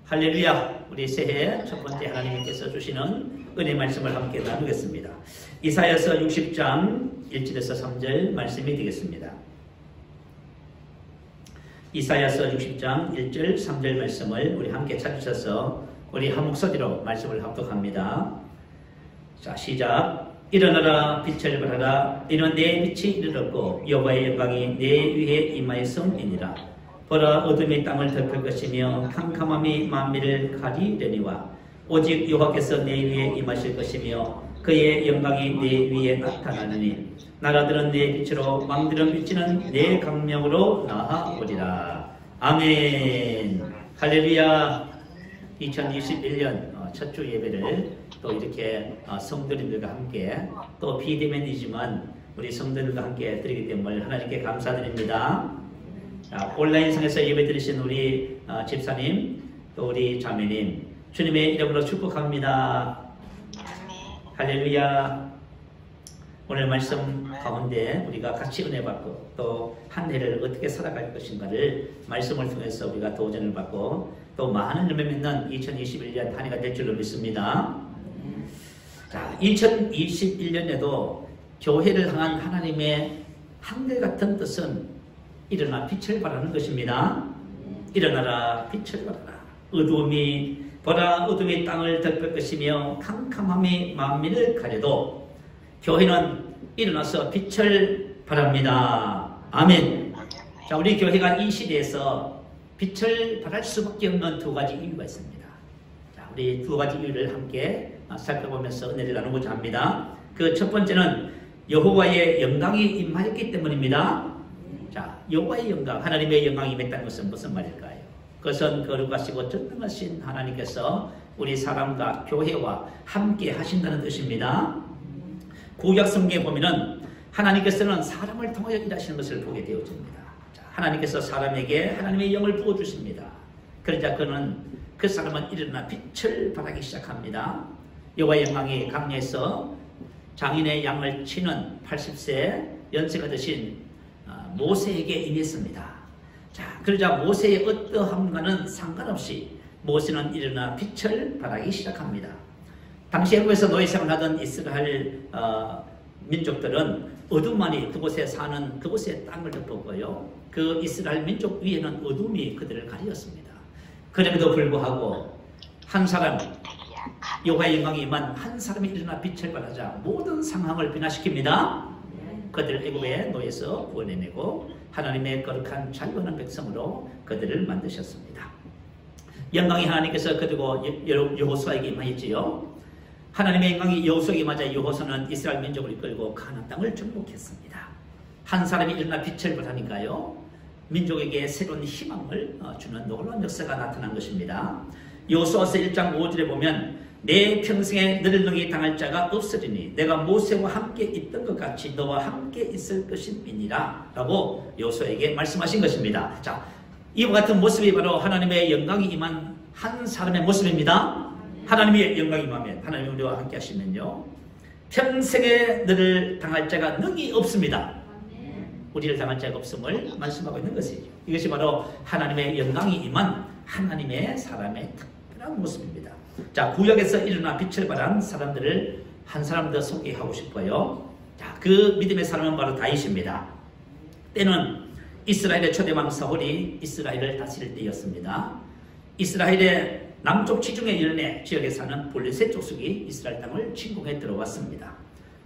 할렐루야. 우리 새해 첫 번째 하나님께서 주시는 은혜 말씀을 함께 나누겠습니다. 이사야서 60장 1절에서 3절 말씀이 되겠습니다. 이사야서 60장 1절 3절 말씀을 우리 함께 찾으셔서 우리 한 목소리로 말씀을 합독합니다. 자, 시작. 일어나라, 빛을 발하라. 이는 내 빛이 이르렀고 여호와의 영광이 내 위에 임하였음이니라. 보라, 어둠이 땅을 덮을 것이며 캄캄함이 만민을 가리려니와 오직 여호와께서 내 위에 임하실 것이며 그의 영광이 내 위에 나타나느니 나라들은 내 빛으로 왕들은 비치는 내 강명으로 나아오리라. 아멘. 할렐루야. 2021년 첫 주 예배를 또 이렇게 성도님들과 함께 또 비대면이지만 우리 성도들과 함께 드리기 때문에 하나님께 감사드립니다. 자, 온라인상에서 예배 드리신 우리 집사님 또 우리 자매님 주님의 이름으로 축복합니다. 할렐루야. 오늘 말씀 가운데 우리가 같이 은혜 받고 또 한 해를 어떻게 살아갈 것인가를 말씀을 통해서 우리가 도전을 받고 또 많은 열매 맺는 2021년 한 해가 될 줄로 믿습니다. 자, 2021년에도 교회를 향한 하나님의 한결같은 뜻은 일어나 빛을 발하는 것입니다. 일어나라, 빛을 발하라. 보라, 어둠이 땅을 덮을 것이며 캄캄함이 만민을 가려도 교회는 일어나서 빛을 발합니다. 아멘. 자, 우리 교회가 이 시대에서 빛을 발할 수밖에 없는 두 가지 이유가 있습니다. 자, 우리 두 가지 이유를 함께 살펴보면서 은혜를 나누고자 합니다. 그 첫 번째는 여호와의 영광이 임하였기 때문입니다. 자, 여호와의 영광, 하나님의 영광이 임했다는 것은 무슨 말일까요? 그것은 거룩하시고 전능하신 하나님께서 우리 사람과 교회와 함께 하신다는 뜻입니다. 구약 성경에 보면은 하나님께서는 사람을 통하여 일하시는 것을 보게 되어집니다. 자, 하나님께서 사람에게 하나님의 영을 부어주십니다. 그러자 그 사람은 일어나 빛을 발하기 시작합니다. 여호와의 영광이 강야에서 장인의 양을 치는 80세 연세가 드신 모세에게 임했습니다. 자, 그러자 모세의 어떠함과는 상관없이 모세는 일어나 빛을 발하기 시작합니다. 당시 애굽에서 노예생활을 하던 이스라엘 민족들은 어둠만이 그곳에 사는 그곳의 땅을 덮었고요. 그 이스라엘 민족 위에는 어둠이 그들을 가리었습니다. 그럼에도 불구하고 한 사람, 여호와의 영광이 임한 한 사람이 일어나 빛을 발하자 모든 상황을 변화시킵니다. 그들을 애굽의 노예에서 구원해내고 하나님의 거룩한 자유하는 백성으로 그들을 만드셨습니다. 영광이 하나님께서 그리고 여호수아에게 임하였지요. 하나님의 영광이 여호수아에게 임하자 여호수아는 이스라엘 민족을 이끌고 가나안 땅을 정복했습니다. 한 사람이 일어나 빛을 발하니까요, 민족에게 새로운 희망을 주는 놀라운 역사가 나타난 것입니다. 여호수아서 1장 5절에 보면 내 평생에 너를 능히 당할 자가 없으리니 내가 모세와 함께 있던 것 같이 너와 함께 있을 것임이니라 라고 여호수아에게 말씀하신 것입니다. 자, 이와 같은 모습이 바로 하나님의 영광이 임한 한 사람의 모습입니다. 하나님의 영광이 임하면, 하나님이 우리와 함께 하시면요, 평생에 너를 당할 자가 능히 없습니다. 우리를 당할 자가 없음을 말씀하고 있는 것이죠. 이것이 바로 하나님의 영광이 임한 하나님의 사람의 특별한 모습입니다. 자, 구약에서 일어나 빛을 발한 사람들을 한 사람 더 소개하고 싶어요. 자, 그 믿음의 사람은 바로 다윗입니다. 때는 이스라엘의 초대왕 사울이 이스라엘을 다스릴 때였습니다. 이스라엘의 남쪽 지중해 연해 지역에 사는 블레셋 족속이 이스라엘 땅을 침공해 들어왔습니다.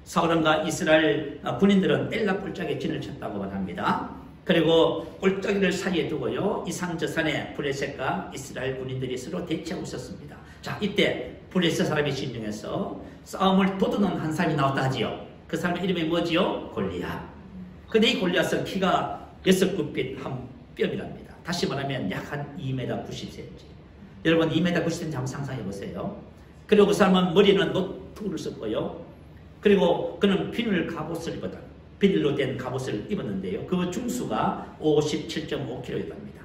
사울과 이스라엘 군인들은 엘라 골짜기에 진을 쳤다고 합니다. 그리고 골짜기를 사이에 두고요, 이 산 저 산에 블레셋과 이스라엘 군인들이 서로 대치하고 있었습니다. 자, 이때 블레셋 사람이 진영해서 싸움을 도두는 한 사람이 나왔다 하지요. 그 사람의 이름이 뭐지요? 골리앗. 근데 이 골리앗은 키가 6굽빗 한 뼘이랍니다. 다시 말하면 약 한 2m 90cm. 여러분 2m 90cm 한번 상상해 보세요. 그리고 그 사람은 머리는 노트를 썼고요. 그리고 그는 비닐로 된 갑옷을 입었는데요. 그 중수가 57.5kg였답니다.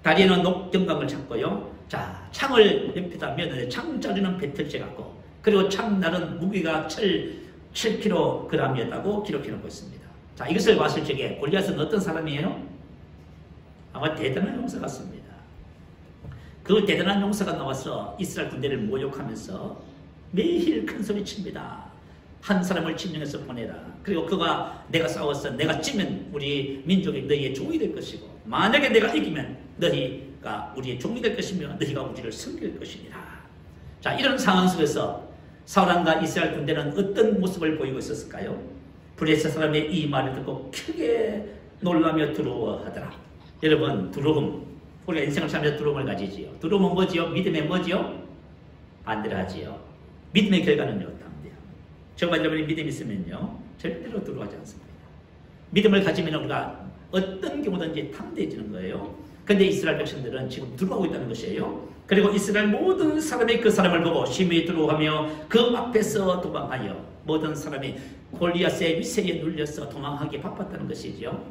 다리에는 녹경감을 찾고요. 자, 창을 옆에다 메었는데 창자리는 배틀째 같고, 그리고 창날은 무게가 7kg이었다고 기록해놓고 있습니다. 자, 이것을 봤을 적에 골리앗은 어떤 사람이에요? 아마 대단한 용사 같습니다. 그 대단한 용사가 나와서 이스라엘 군대를 모욕하면서 매일 큰 소리 칩니다. 한 사람을 침략해서 보내라. 그리고 그가 내가 싸워서 내가 찌면 우리 민족이 너희의 종이 될 것이고 만약에 내가 이기면 너희가 우리의 종이 될 것이며 너희가 우리를 섬길 것이니라. 자, 이런 상황 속에서 사울왕과 이스라엘 군대는 어떤 모습을 보이고 있었을까요? 블레셋 사람의 이 말을 듣고 크게 놀라며 두려워하더라. 여러분, 두려움, 우리가 인생을 살면서 두려움을 가지지요. 두려움은 뭐지요? 믿음의 뭐지요? 반대를 하지요. 믿음의 결과는요, 탐대요. 정말 여러분이 믿음이 있으면요, 절대로 두려워하지 않습니다. 믿음을 가지면 우리가 어떤 경우든지 탐대해지는 거예요. 근데 이스라엘 백성들은 지금 두려워하고 있다는 것이에요. 그리고 이스라엘 모든 사람이 그 사람을 보고 심히 두려워하며 그 앞에서 도망하여 모든 사람이 골리앗의 위세에 눌려서 도망하기에 바빴다는 것이죠.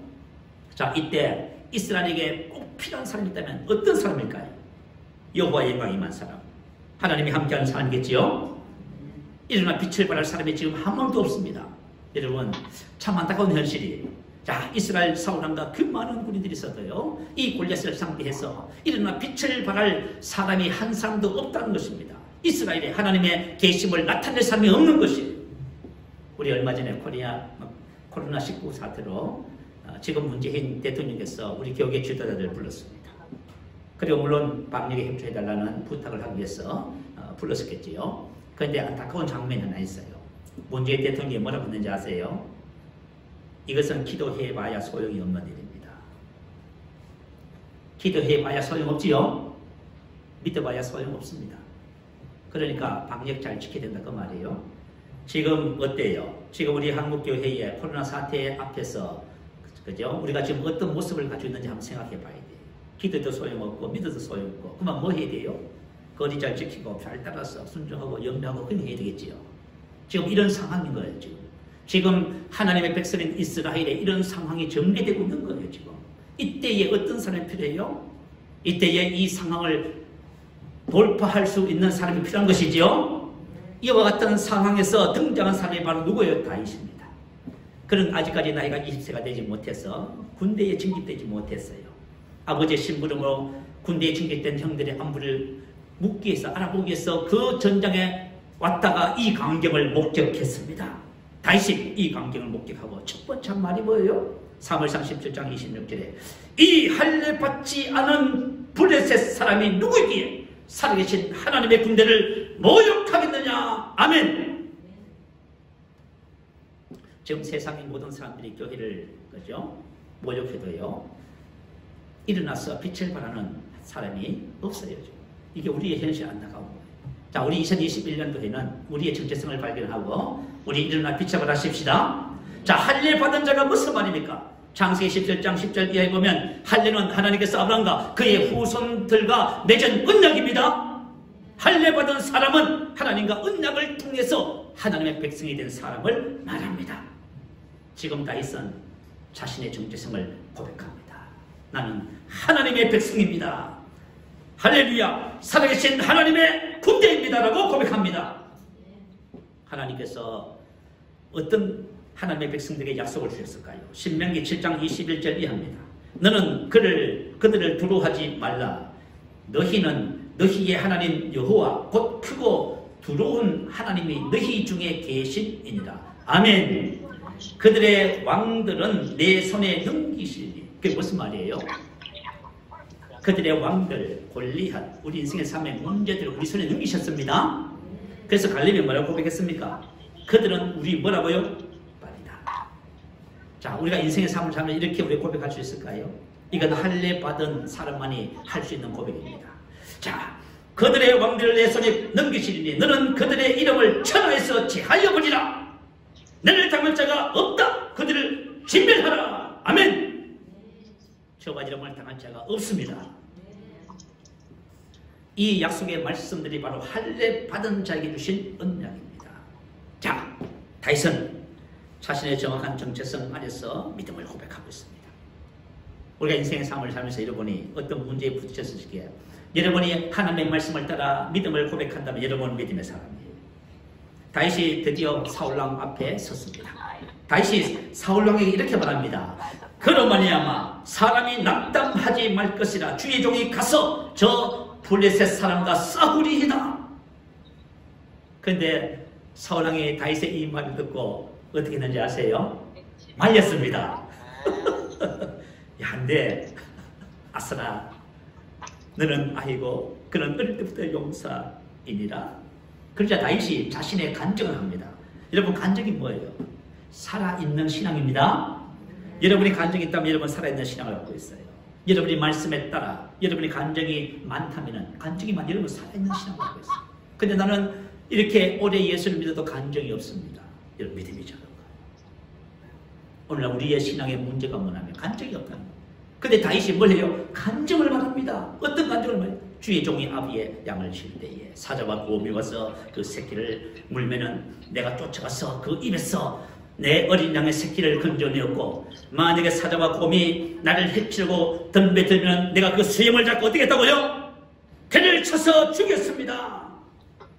자, 이때 이스라엘에게 꼭 필요한 사람이 있다면 어떤 사람일까요? 여호와의 영광이 임한 사람, 하나님이 함께하는 사람이겠지요. 일어나 빛을 발할 사람이 지금 한 명도 없습니다. 여러분, 참 안타까운 현실이, 자, 이스라엘 사울왕과 그 많은 군인들이 있어도요, 이 골리앗을 상대해서 일어나 빛을 발할 사람이 한 사람도 없다는 것입니다. 이스라엘에 하나님의 계심을 나타낼 사람이 없는 것이에요. 우리 얼마 전에 코로나19 사태로 지금 문재인 대통령께서 우리 교계 지도자들을 불렀습니다. 그리고 물론 방역에 협조해달라는 부탁을 하기 위해서 불렀었겠지요. 그런데 안타까운 장면이 하나 있어요. 문재인 대통령이 뭐라고 했는지 아세요? 이것은 기도해봐야 소용이 없는 일입니다. 기도해봐야 소용없지요? 믿어봐야 소용없습니다. 그러니까 방역 잘 지켜야 된다 그 말이에요. 지금 어때요? 지금 우리 한국교회의 코로나 사태 앞에서, 그죠? 우리가 지금 어떤 모습을 가지고 있는지 한번 생각해 봐야 돼요. 기도도 소용없고 믿어도 소용없고, 그만 뭐 해야 돼요? 거리 잘 지키고 잘 따라서 순종하고 염려하고 그렇게 해야 되겠지요. 지금 이런 상황인 거예요. 지금 하나님의 백성인 이스라엘에 이런 상황이 전개되고 있는 거예요. 지금 이때에 어떤 사람이 필요해요? 이때에 이 상황을 돌파할 수 있는 사람이 필요한 것이지요. 이와 같은 상황에서 등장한 사람이 바로 누구예요? 다윗입니다. 그는 아직까지 나이가 20세가 되지 못해서 군대에 징집되지 못했어요. 아버지의 심부름으로 군대에 징집된 형들의 안부를 묻기 위해서, 알아보기 위해서 그 전장에 왔다가 이 광경을 목격했습니다. 다윗이 이 광경을 목격하고 첫 번째 말이 뭐예요? 사무엘상 17장 26절에 이 할례 받지 않은 블레셋 사람이 누구이기에 살아계신 하나님의 군대를 모욕하겠느냐. 아멘. 지금 세상의 모든 사람들이 교회를, 그죠? 모욕해도요, 일어나서 빛을 발하는 사람이 없어요. 지금. 이게 우리의 현실 안타까운 거예요. 자, 우리 2021년도에는 우리의 정체성을 발견하고 우리 일어나 빛을 발하십시다. 자, 할례 받은 자가 무슨 말입니까? 창세기 17장 10절 이하에 보면 할례는 하나님께서 아브라함과 그의 후손들과 맺은 언약입니다. 할례 받은 사람은 하나님과 언약을 통해서 하나님의 백성이 된 사람을 말합니다. 지금 다윗은 자신의 정체성을 고백합니다. 나는 하나님의 백성입니다. 할렐루야, 살아계신 하나님의 군대입니다라고 고백합니다. 하나님께서 어떤 하나님의 백성들에게 약속을 주셨을까요? 신명기 7장 21절 이하입니다. 너는 그들을 두려워하지 말라. 너희는 너희의 하나님 여호와 곧 크고 두려운 하나님이 너희 중에 계시니라. 아멘. 그들의 왕들은 내 손에 넘기시니. 그게 무슨 말이에요? 그들의 왕들 골리앗, 우리 인생의 삶의 문제들을 우리 손에 넘기셨습니다. 그래서 갈렙이 뭐라고 고백했습니까? 그들은 우리 뭐라고요? 말이다. 자, 우리가 인생의 삶을 살면 이렇게 우리 고백할 수 있을까요? 이건 할례 받은 사람만이 할 수 있는 고백입니다. 자, 그들의 왕들을 내 손에 넘기시리니 너는 그들의 이름을 천하에서 제하여 버리라. 너를 당할 자가 없다. 그들을 진멸하라. 아멘. 저와 이름을 당할 자가 없습니다. 이 약속의 말씀들이 바로 할례 받은 자에게 주신 언약입니다. 자, 다윗은 자신의 정확한 정체성 안에서 믿음을 고백하고 있습니다. 우리가 인생의 삶을 살면서 여러분이 어떤 문제에 부딪혔을 때 여러분이 하나님의 말씀을 따라 믿음을 고백한다면 여러분은 믿음의 사람이에요. 다윗이 드디어 사울왕 앞에 섰습니다. 다윗이 사울왕에게 이렇게 말합니다. 그로 말미암아 사람이 낙담하지 말 것이라 주의 종이 가서 저 블레셋 사람과 싸우리이다. 그런데 사울왕이 다윗의 이 말을 듣고 어떻게 했는지 아세요? 말렸습니다. 야, 근데 아스라, 너는 아이고 그는 어릴 때부터 용사이니라. 그러자 다윗이 자신의 간증을 합니다. 여러분, 간증이 뭐예요? 살아있는 신앙입니다. 여러분이 간증이 있다면 여러분 살아있는 신앙을 갖고 있어요. 여러분이 말씀에 따라 여러분이 간증이 많다면 간증이만 여러분 살아있는 신앙을 갖고 있어요. 근데 나는 이렇게 오래 예수를 믿어도 간증이 없습니다. 여러분, 믿음이 적은 거예요. 오늘날 우리의 신앙의 문제가 뭐냐면 간증이 없다는 거예요. 근데 다윗이 뭘 해요? 간증을 말합니다. 어떤 간증을 말해요? 주의 종이 아비의 양을 칠 때에 사자와 곰이 와서 그 새끼를 물면은 내가 쫓아가서 그 입에서 내 어린 양의 새끼를 건져내었고, 만약에 사자와 곰이 나를 해치려고 덤벼들면 내가 그 수염을 잡고 어떻게 했다고요? 그를 쳐서 죽였습니다.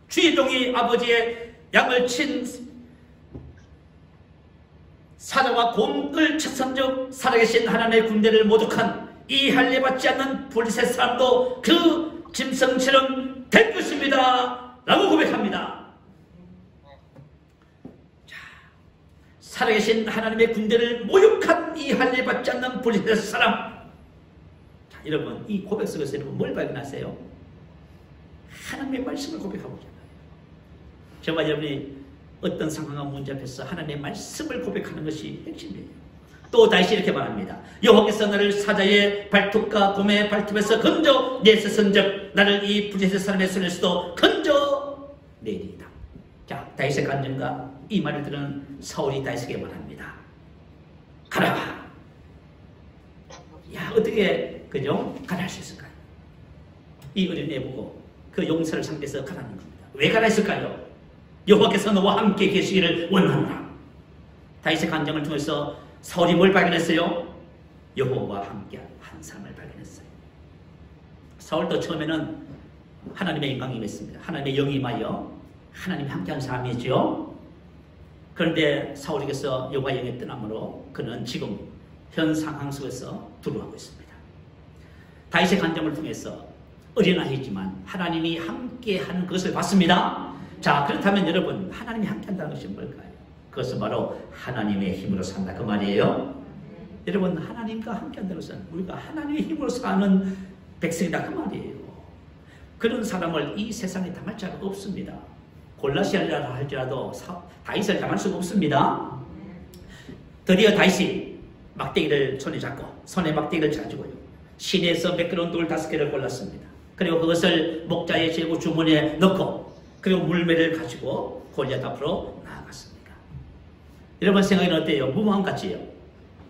주의 종이 아버지의 양을 친 사자와 곰을 쳤은즉 살아계신 하나님의 군대를 모독한 이 할례받지 않는 블레셋 사람도 그 짐승처럼 될 것입니다 라고 고백합니다. 자, 살아계신 하나님의 군대를 모욕한 이 할례받지 않는 블레셋 사람. 자, 여러분, 이 고백 속에서 여러분 뭘 발견하세요? 하나님의 말씀을 고백하고 있잖아요. 정말 여러분이 어떤 상황과 문제 앞에서 하나님의 말씀을 고백하는 것이 핵심이에요. 또 다시 이렇게 말합니다. 여호와께서 나를 사자의 발톱과 곰의 발톱에서 건져 내셨은즉 나를 이 블레셋 사람의 손에서도 건져 내리이다. 자, 다윗의 간증과 이 말을 들은 사울이 다윗에게 말합니다. 가라. 야, 어떻게 그죠? 가라 할 수 있을까요? 이 어린애 보고 그 용사를 상대해서 가라는 겁니다. 왜 가라 했을까요? 여호와께서 너와 함께 계시기를 원한다. 다윗의 간증을 통해서 사울이 뭘 발견했어요? 여호와와 함께 한 사람을 발견했어요. 사울도 처음에는 하나님의 영광이 임했습니다. 하나님의 영이 임하여 하나님이 함께한 사람이죠. 그런데 사울에게서 여호와의 영이 떠남으로 그는 지금 현 상황 속에서 두려워하고 있습니다. 다윗의 간증을 통해서 어린아이지만 하나님이 함께하는 것을 봤습니다. 자, 그렇다면 여러분, 하나님이 함께한다는 것이 뭘까요? 그것은 바로 하나님의 힘으로 산다, 그 말이에요. 여러분, 하나님과 함께한다는 것은 우리가 하나님의 힘으로 사는 백성이다, 그 말이에요. 그런 사람을 이 세상에 당할 자가 없습니다. 골리앗이라 할지라도 다윗을 당할 수가 없습니다. 드디어 다윗이 막대기를 손에 잡고, 손에 막대기를 가지고요, 시내에서 매끄러운 돌 5개를 골랐습니다. 그리고 그것을 목자의 제구 주머니에 넣고, 그리고 물매를 가지고 골리앗 앞으로 나아갔습니다. 여러분 생각에는 어때요? 무모한 같지요?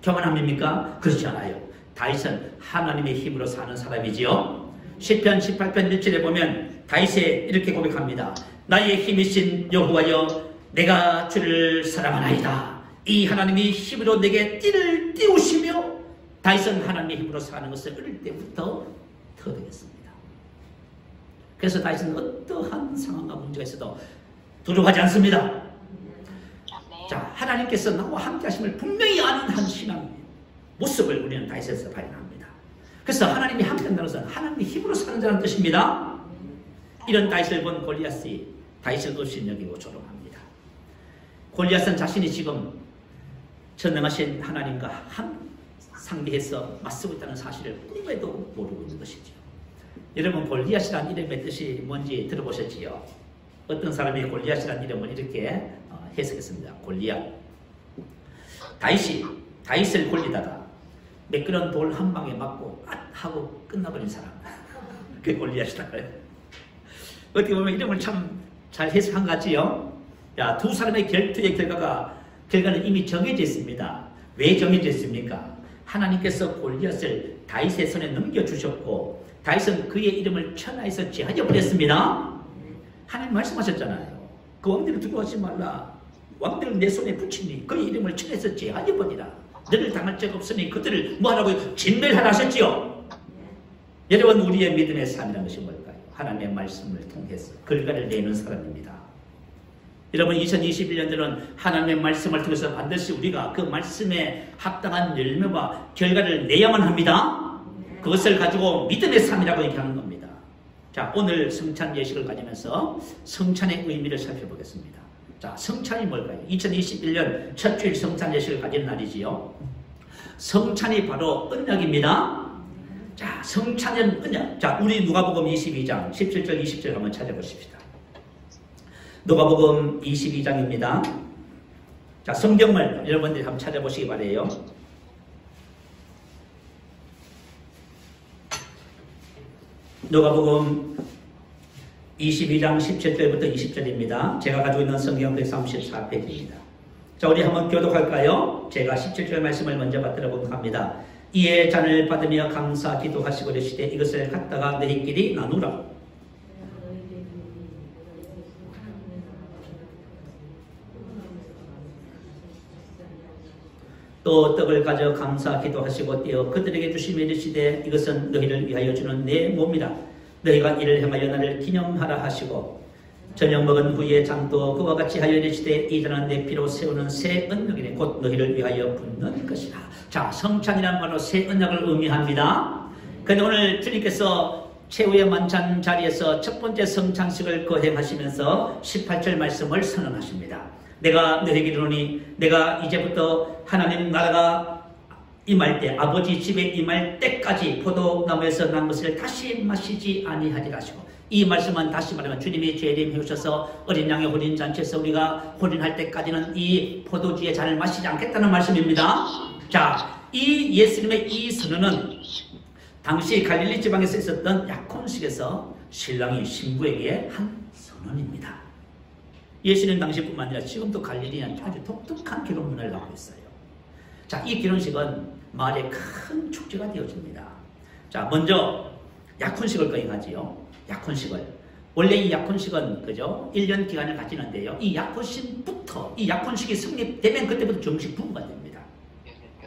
교만함입니까? 그렇지 않아요. 다윗은 하나님의 힘으로 사는 사람이지요. 시편 18편 1절에 보면 다윗이 이렇게 고백합니다. 나의 힘이신 여호와여, 내가 주를 사랑하나이다. 이 하나님이 힘으로 내게 띠를 띄우시며, 다윗은 하나님의 힘으로 사는 것을 어릴 때부터 터득했습니다. 그래서 다윗은 어떠한 상황과 문제가 있어도 두려워하지 않습니다. 자, 하나님께서 나와 함께 하심을 분명히 아는 한 신앙 모습을 우리는 다윗에서 발견합니다. 그래서 하나님이 함께 한다는 것은 하나님의 힘으로 사는 자라는 뜻입니다. 이런 다윗을 본 골리앗이 다윗을 없이 여기고 조롱합니다. 골리앗은 자신이 지금 전능하신 하나님과 상대해서 맞서고 있다는 사실을 꿈에도 모르고 있는 것이죠. 여러분, 골리앗이라는 이름의 뜻이 뭔지 들어보셨지요? 어떤 사람이 골리앗이라는 이름을 이렇게 해석했습니다. 골리앗. 다윗을 골리다가 매끄러운 돌 한 방에 맞고 하고 끝나버린 사람. 그게 골리앗이라고 해요. 어떻게 보면 이름을 참 잘 해석한 것 같지요? 야, 두 사람의 결투의 결과는 이미 정해져 있습니다. 왜 정해져 있습니까? 하나님께서 골리앗을 다윗의 손에 넘겨주셨고, 다윗은 그의 이름을 천하에서 제하여 버렸습니다. 하나님 말씀하셨잖아요. 그 왕들을 두려워하지 말라. 왕들을 내 손에 붙이니 그의 이름을 천하에서 제하여 버리라. 너를 당할 적 없으니 그들을 뭐하라고? 진멸하라 하셨지요. 여러분, 우리의 믿음의 삶이라는 것이 뭘까요? 하나님의 말씀을 통해서 결과를 내는 사람입니다. 여러분, 2021년도는 하나님의 말씀을 통해서 반드시 우리가 그 말씀에 합당한 열매와 결과를 내야만 합니다. 그것을 가지고 믿음의 삶이라고 얘기하는 겁니다. 자, 오늘 성찬 예식을 가지면서 성찬의 의미를 살펴보겠습니다. 자, 성찬이 뭘까요? 2021년 첫 주일 성찬 예식을 가지는 날이지요. 성찬이 바로 언약입니다. 자, 성찬은 언약. 자, 우리 누가복음 22장 17절 20절 한번 찾아보십시다. 누가복음 22장입니다. 자, 성경을 여러분들이 한번 찾아보시기 바래요. 누가복음 22장 17절부터 20절입니다. 제가 가지고 있는 성경 134페이지입니다. 자, 우리 한번 교독할까요? 제가 17절 말씀을 먼저 받들어 합니다. 이에 잔을 받으며 감사 기도하시고 이르시되 이것을 갖다가 너희끼리 나누라. 또 떡을 가져 감사 기도하시고 떼어 그들에게 주시며 이르시되 이것은 너희를 위하여 주는 내 몸이라. 너희가 이를 행하여 나를 기념하라 하시고 저녁 먹은 후에 잔도 그와 같이 하여 이르시되 이 잔은 내 피로 세우는 새 언약이니 곧 너희를 위하여 붓는 것이라. 자, 성찬이란 바로 새 언약을 의미합니다. 그런데 오늘 주님께서 최후의 만찬 자리에서 첫 번째 성찬식을 거행하시면서 18절 말씀을 선언하십니다. 내가 너희에게 이르노니 내가 이제부터 하나님 나라가 임할 때 아버지 집에 임할 때까지 포도나무에서 난 것을 다시 마시지 아니하리라 하시고, 이 말씀은 다시 말하면 주님이 재림해 오셔서 어린 양의 혼인잔치에서 우리가 혼인할 때까지는 이 포도주의 잔을 마시지 않겠다는 말씀입니다. 자, 이 예수님의 이 선언은 당시 갈릴리 지방에서 있었던 약혼식에서 신랑이 신부에게 한 선언입니다. 예수님 당시뿐만 아니라 지금도 갈릴리는 아주 독특한 결혼 문화를 갖고 있어요. 자, 이 결혼식은 마을의 큰 축제가 되어집니다. 자, 먼저 약혼식을 거행하지요. 약혼식을. 원래 이 약혼식은 그죠? 1년 기간을 가지는데요. 이 약혼식부터, 이 약혼식이 성립되면 그때부터 정식 부부가 됩니다.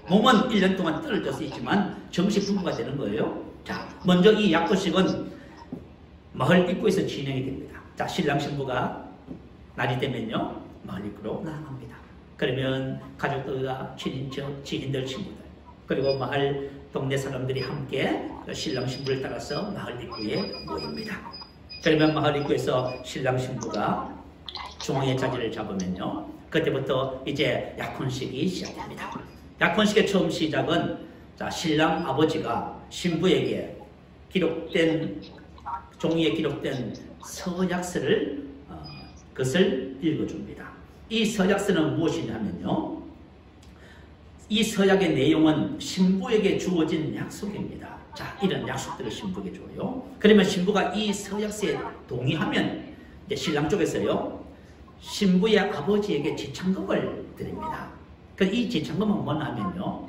몸은 1년 동안 떨어져 있지만 정식 부부가 되는 거예요. 자, 먼저 이 약혼식은 마을 입구에서 진행이 됩니다. 자, 신랑 신부가 날이 되면요, 마을 입구로 나아갑니다. 그러면 가족들과 친인척, 지인들, 친구들, 그리고 마을 동네 사람들이 함께 신랑 신부를 따라서 마을 입구에 모입니다. 그러면 마을 입구에서 신랑 신부가 중앙의 자리를 잡으면요, 그때부터 이제 약혼식이 시작됩니다. 약혼식의 처음 시작은 자, 신랑 아버지가 신부에게 기록된 종이에 기록된 서약서를 그것을 읽어줍니다. 이 서약서는 무엇이냐면요, 이 서약의 내용은 신부에게 주어진 약속입니다. 자, 이런 약속들을 신부에게 줘요. 그러면 신부가 이 서약서에 동의하면 이제 신랑 쪽에서요, 신부의 아버지에게 지참금을 드립니다. 이 지참금은 뭐냐면요,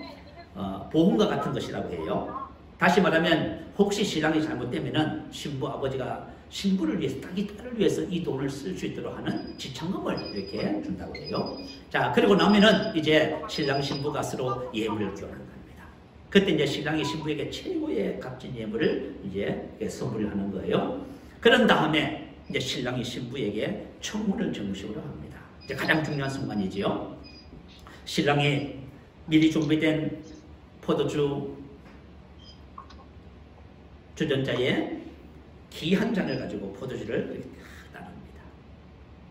보험과 같은 것이라고 해요. 다시 말하면 혹시 신랑이 잘못되면은 신부 아버지가 신부를 위해서, 자기 딸을 위해서 이 돈을 쓸 수 있도록 하는 지참금을 이렇게 준다고 해요. 자, 그리고 나면은 이제 신랑 신부가 서로 예물을 교환합니다. 그때 이제 신랑이 신부에게 최고의 값진 예물을 이제 선물을 하는 거예요. 그런 다음에 이제 신랑이 신부에게 청혼을 정식으로 합니다. 이제 가장 중요한 순간이지요. 신랑이 미리 준비된 포도주 주전자에 기 한 잔을 가지고 포도주를 이렇게 다 따릅니다.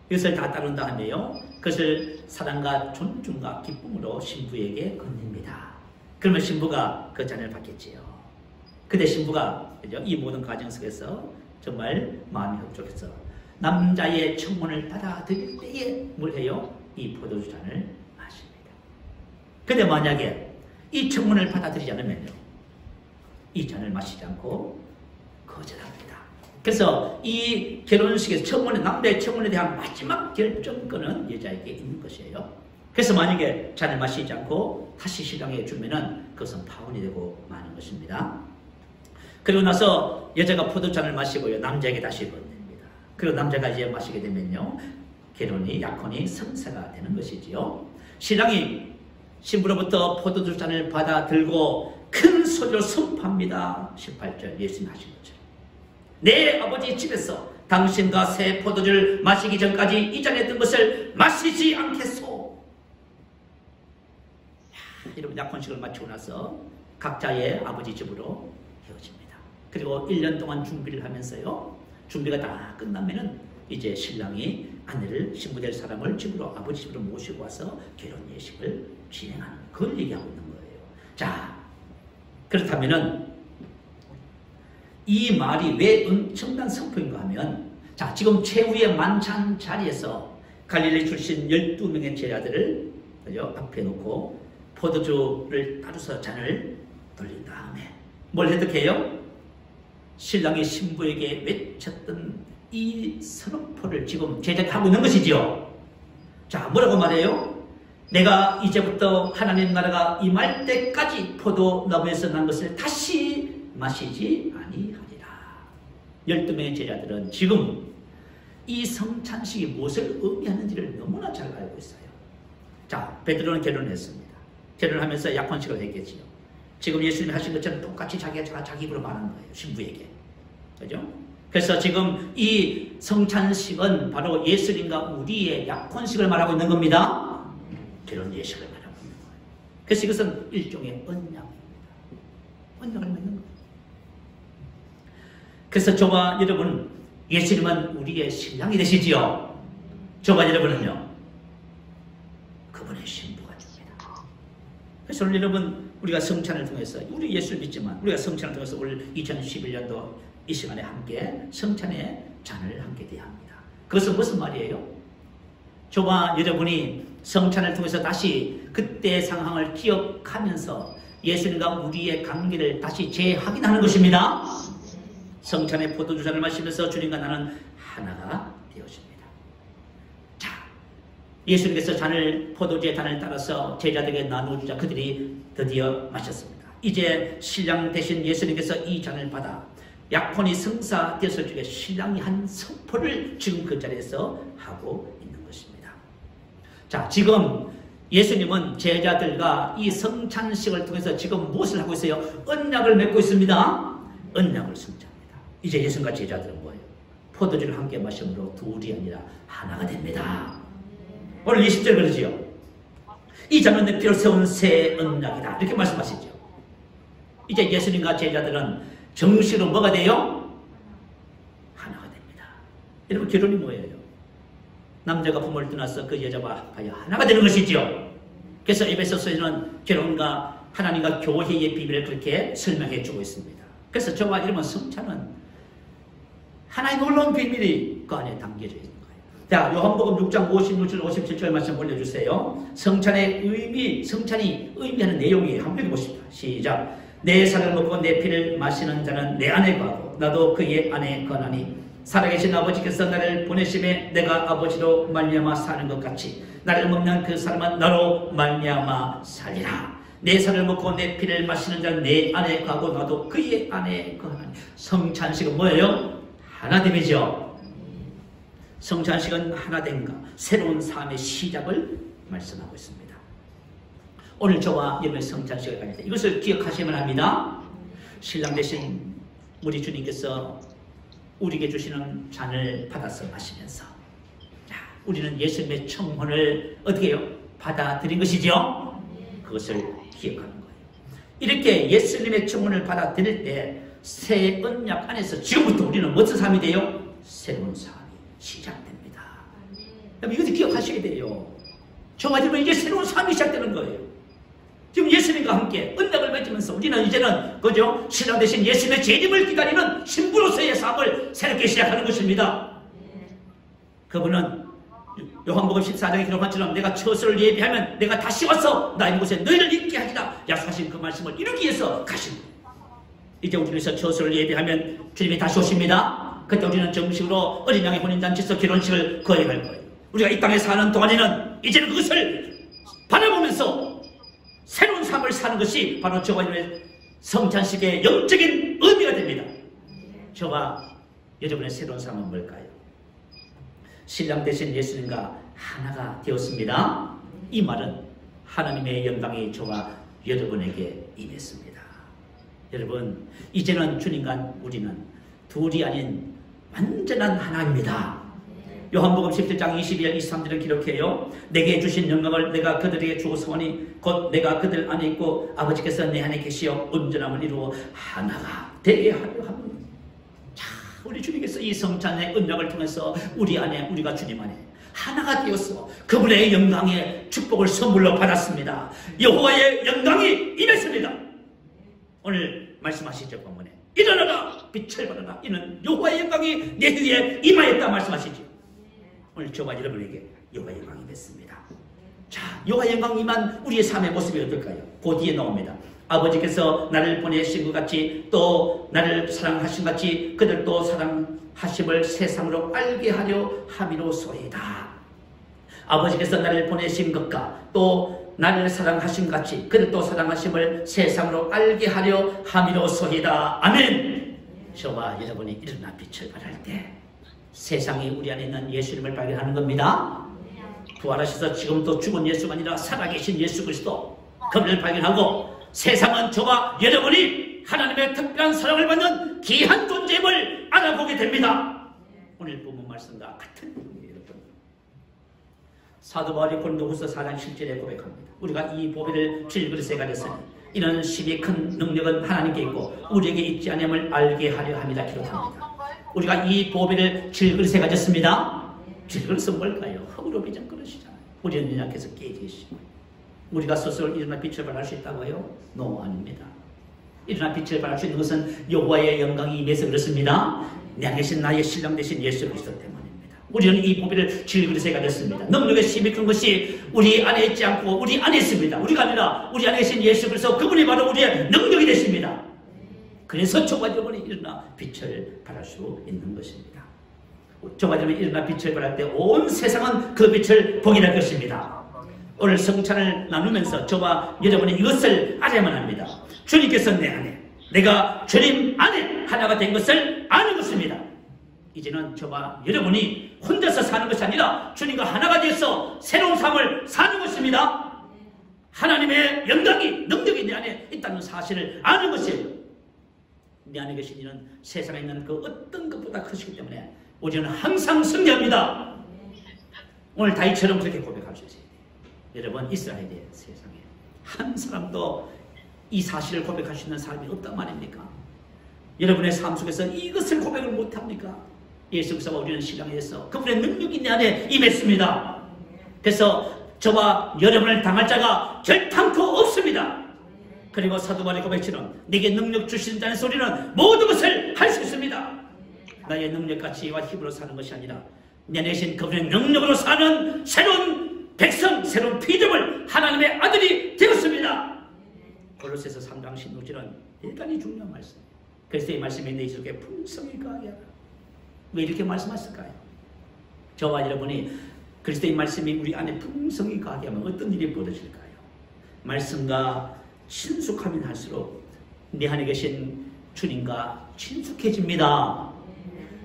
이것을 다 따른 다음에요, 그것을 사랑과 존중과 기쁨으로 신부에게 건넵니다. 그러면 신부가 그 잔을 받겠지요. 근데 신부가 그죠? 이 모든 과정 속에서 정말 마음이 흡족해서 남자의 청혼을 받아들일 때에 뭘 해요? 이 포도주 잔을 마십니다. 근데 만약에 이 청혼을 받아들이지 않으면요, 이 잔을 마시지 않고 거절합니다. 그래서 이 결혼식에서 청혼의, 남자의 청혼에 대한 마지막 결정권은 여자에게 있는 것이에요. 그래서 만약에 잔을 마시지 않고 다시 신랑에게 주면은 그것은 파혼이 되고 마는 것입니다. 그리고 나서 여자가 포도잔을 마시고요, 남자에게 다시 건넵니다. 그리고 남자가 이제 마시게 되면요, 결혼이, 약혼이 성사가 되는 것이지요. 신랑이 신부로부터 포도주 잔을 받아 들고 큰 소리로 선포합니다. 18절 예수님 하신 것처럼. 내 아버지 집에서 당신과 새 포도주를 마시기 전까지 이 잔에 든 것을 마시지 않겠소. 여러분, 약혼식을 마치고 나서 각자의 아버지 집으로 헤어집니다. 그리고 1년 동안 준비를 하면서요, 준비가 다 끝나면은 이제 신랑이 아내를 신부될 사람을 집으로 아버지 집으로 모시고 와서 결혼 예식을 진행하는 그걸 얘기하고 있는 거예요. 자, 그렇다면은 이 말이 왜 엄청난 선포인가 하면, 자, 지금 최후의 만찬 자리에서 갈릴리 출신 12명의 제자들을 앞에 놓고 포도주를 따라서 잔을 돌린 다음에 뭘 해석해요? 신랑이 신부에게 외쳤던 이 선포를 지금 제자들이 하고 있는 것이지요. 자, 뭐라고 말해요? 내가 이제부터 하나님 나라가 임할 때까지 포도나무에서 난 것을 다시 마시지 아니하리라. 12명의 제자들은 지금 이 성찬식이 무엇을 의미하는지를 너무나 잘 알고 있어요. 자, 베드로는 결혼했습니다. 결혼하면서 약혼식을 했겠지요. 지금 예수님이 하신 것처럼 똑같이 자기가 자기 입으로 말하는 거예요. 신부에게. 그죠? 그래서 지금 이 성찬식은 바로 예수님과 우리의 약혼식을 말하고 있는 겁니다. 결혼 예식을 말하고 있는 거예요. 그래서 이것은 일종의 언약입니다. 언약을 맺는 거예요. 그래서 저와 여러분, 예수님은 우리의 신랑이 되시지요. 저와 여러분은요, 그분의 신부가 됩니다. 그래서 오늘 여러분, 우리가 성찬을 통해서, 우리 예수를 믿지만 우리가 성찬을 통해서 올 2011년도 이 시간에 함께 성찬의 잔을 함께 대야 합니다. 그것은 무슨 말이에요? 저와 여러분이 성찬을 통해서 다시 그때의 상황을 기억하면서 예수님과 우리의 관계를 다시 재확인하는 것입니다. 성찬의 포도주잔을 마시면서 주님과 나는 하나가 되어집니다. 자, 예수님께서 포도주의 잔을 따라서 제자들에게 나누어주자 그들이 드디어 마셨습니다. 이제 신랑 대신 예수님께서 이 잔을 받아 약혼이 성사되었을 적에 신랑이 한 선포를 지금 그 자리에서 하고 있는 것입니다. 자, 지금 예수님은 제자들과 이 성찬식을 통해서 지금 무엇을 하고 있어요? 언약을 맺고 있습니다. 언약을 성찬합니다. 이제 예수님과 제자들은 뭐예요? 포도주를 함께 마심으로 둘이 아니라 하나가 됩니다. 오늘 20절 그러지요. 이 잔은 내 피로 세운 새 언약이다. 이렇게 말씀하시죠. 이제 예수님과 제자들은 정식으로 뭐가 돼요? 하나가 됩니다. 여러분, 결혼이 뭐예요? 남자가 부모를 떠나서 그 여자와 가야 하나가 되는 것이죠. 그래서 에베소서에는 결혼과 하나님과 교회의 비밀을 그렇게 설명해 주고 있습니다. 그래서 저와 여러분, 성찬은 하나의 놀라운 비밀이 그 안에 담겨져 있는 거예요. 자, 요한복음 6장 56절 57절 말씀 올려주세요. 성찬이 의미하는 내용이 한번 읽어보십시다. 시작. 내 살을 먹고 내 피를 마시는 자는 내 안에 거하고 나도 그의 안에 거하나니 살아계신 아버지께서 나를 보내심에 내가 아버지로 말미암아 사는 것 같이 나를 먹는 그 사람은 나로 말미암아 살리라. 내 살을 먹고 내 피를 마시는 자는 내 안에 거하고 나도 그의 안에 거하나니. 성찬식은 뭐예요? 하나됨이죠. 성찬식은 하나됨과 새로운 삶의 시작을 말씀하고 있습니다. 오늘 저와 여러분의 성찬식을 가질 때 이것을 기억하셔야만 합니다. 신랑 대신 우리 주님께서 우리에게 주시는 잔을 받아서 마시면서, 자, 우리는 예수님의 청혼을 어떻게 해요? 받아들인 것이죠. 그것을 기억하는 거예요. 이렇게 예수님의 청혼을 받아들일 때 새 언약 안에서 지금부터 우리는 무슨 삶이 돼요? 새로운 삶이 시작됩니다. 여러분, 이것을 기억하셔야 돼요. 저와 여러분, 이제 새로운 삶이 시작되는 거예요. 지금 예수님과 함께 언약을 맺으면서 우리는 이제는 그죠? 신랑 대신 예수님의 재림을 기다리는 신부로서의 삶을 새롭게 시작하는 것입니다. 그분은 요한복음 14장에 기록한 것처럼 내가 처소를 예비하면 내가 다시 와서 나의 곳에 너희를 있게 하리라 약속하신 그 말씀을 이루기 위해서 가신 거예요. 이제 우리에서 처소를 예비하면 주님이 다시 오십니다. 그때 우리는 정식으로 어린 양의 혼인잔치에서 결혼식을 거행할 거예요. 우리가 이 땅에 사는 동안에는 이제는 그것을 바라보면서 새로운 삶을 사는 것이 바로 저와 여러분의 성찬식의 영적인 의미가 됩니다. 저와 여러분의 새로운 삶은 뭘까요? 신랑 대신 예수님과 하나가 되었습니다. 이 말은 하나님의 영광이 저와 여러분에게 임했습니다. 여러분, 이제는 주님과 우리는 둘이 아닌 완전한 하나입니다. 요한복음 17장 22절 23절을 기록해요. 내게 주신 영광을 내가 그들에게 주었으니 곧 내가 그들 안에 있고 아버지께서 내 안에 계시어 온전함을 이루어 하나가 되게 하려 합니다. 자, 우리 주님께서 이 성찬의 언약을 통해서 우리 안에, 우리가 주님 안에 하나가 되어서 그분의 영광의 축복을 선물로 받았습니다. 여호와의 영광이 임했습니다. 오늘 말씀하시죠, 본문에. 일어나라, 빛을 발하라. 이는 여호와의 영광이 내 위에 임하였다 말씀하시죠. 오늘 저와 여러분에게 여호와의 영광이 임했습니다. 자, 여호와의 영광이 임한 우리의 삶의 모습이 어떨까요? 그 뒤에 나옵니다. 아버지께서 나를 보내신 것 같이 또 나를 사랑하신 것 같이 그들도 사랑하심을 세상으로 알게 하려 함이로소이다. 아버지께서 나를 보내신 것과 또 나를 사랑하신 것 같이 그들도 사랑하심을 세상으로 알게 하려 함이로소이다. 아멘. 저와 여러분이 일어나 빛을 발할 때 세상이 우리 안에 있는 예수님을 발견하는 겁니다. 부활하셔서 지금도 죽은 예수가 아니라 살아계신 예수 그리스도, 그분을 발견하고 세상은 저와 여러분이 하나님의 특별한 사랑을 받는 귀한 존재임을 알아보게 됩니다. 오늘 본문 말씀과 같은 내용이에요. 사도 바울이 고린도후서 4장 7절에 고백합니다. 우리가 이 보배를 질그릇에 가졌으니 이는 심히 큰 능력은 하나님께 있고 우리에게 있지 않음을 알게 하려 함이라 기록합니다. 우리가 이 보배를 질그릇에 가졌습니다. 질그릇은 뭘까요? 흙으로 빚은 그릇이잖아요. 우리는 연약해서 깨지시고 우리가 스스로 일어나 빛을 발할 수 있다고요? 노, 아닙니다. 일어나 빛을 발할 수 있는 것은 여호와의 영광이 임해서 그렇습니다. 내 안에 계신 나의 신랑 되신 예수 그리스도 때문입니다. 우리는 이 보배를 질그릇에 가졌습니다. 능력의 힘이 큰 것이 우리 안에 있지 않고 우리 안에 있습니다. 우리가 아니라 우리 안에 계신 예수 그리스도, 그분이 바로 우리의 능력이 되십니다. 그래서 저와 여러분이 일어나 빛을 발할 수 있는 것입니다. 저와 여러분이 일어나 빛을 발할 때 온 세상은 그 빛을 보게 될 것입니다. 오늘 성찬을 나누면서 저와 여러분이 이것을 알아야만 합니다. 주님께서 내 안에, 내가 주님 안에 하나가 된 것을 아는 것입니다. 이제는 저와 여러분이 혼자서 사는 것이 아니라 주님과 하나가 되어서 새로운 삶을 사는 것입니다. 하나님의 영광이, 능력이 내 안에 있다는 사실을 아는 것이에요. 내 안에 계신 이는 세상에 있는 그 어떤 것보다 크시기 때문에 우리는 항상 승리합니다. 오늘 다윗처럼 그렇게 고백할 수 있어요. 여러분, 이스라엘의 세상에 한 사람도 이 사실을 고백할 수 있는 사람이 없단 말입니까? 여러분의 삶 속에서 이것을 고백을 못합니까? 예수 그리스도와 우리는 신랑이 돼서 그분의 능력이 내 안에 임했습니다. 그래서 저와 여러분을 당할 자가 결탄코 없습니다. 그리고 사도 바울의 고백처럼 내게 능력 주시는 자는 소리는 모든 것을 할 수 있습니다. 나의 능력과 지혜와 힘으로 사는 것이 아니라 내 안에 계신 그분의 능력으로 사는 새로운 백성, 새로운 피조물, 하나님의 아들이 되었습니다. 골로새서 3장 16절은 대단히 중요한 말씀. 그래서 이 말씀이 내 속에 풍성히 가게 하라. 왜 이렇게 말씀하실까요? 저와 여러분이 그리스도의 말씀이 우리 안에 풍성히 가게 하면 어떤 일이 벌어질까요? 말씀과 친숙하면 할수록 내 안에 계신 주님과 친숙해집니다.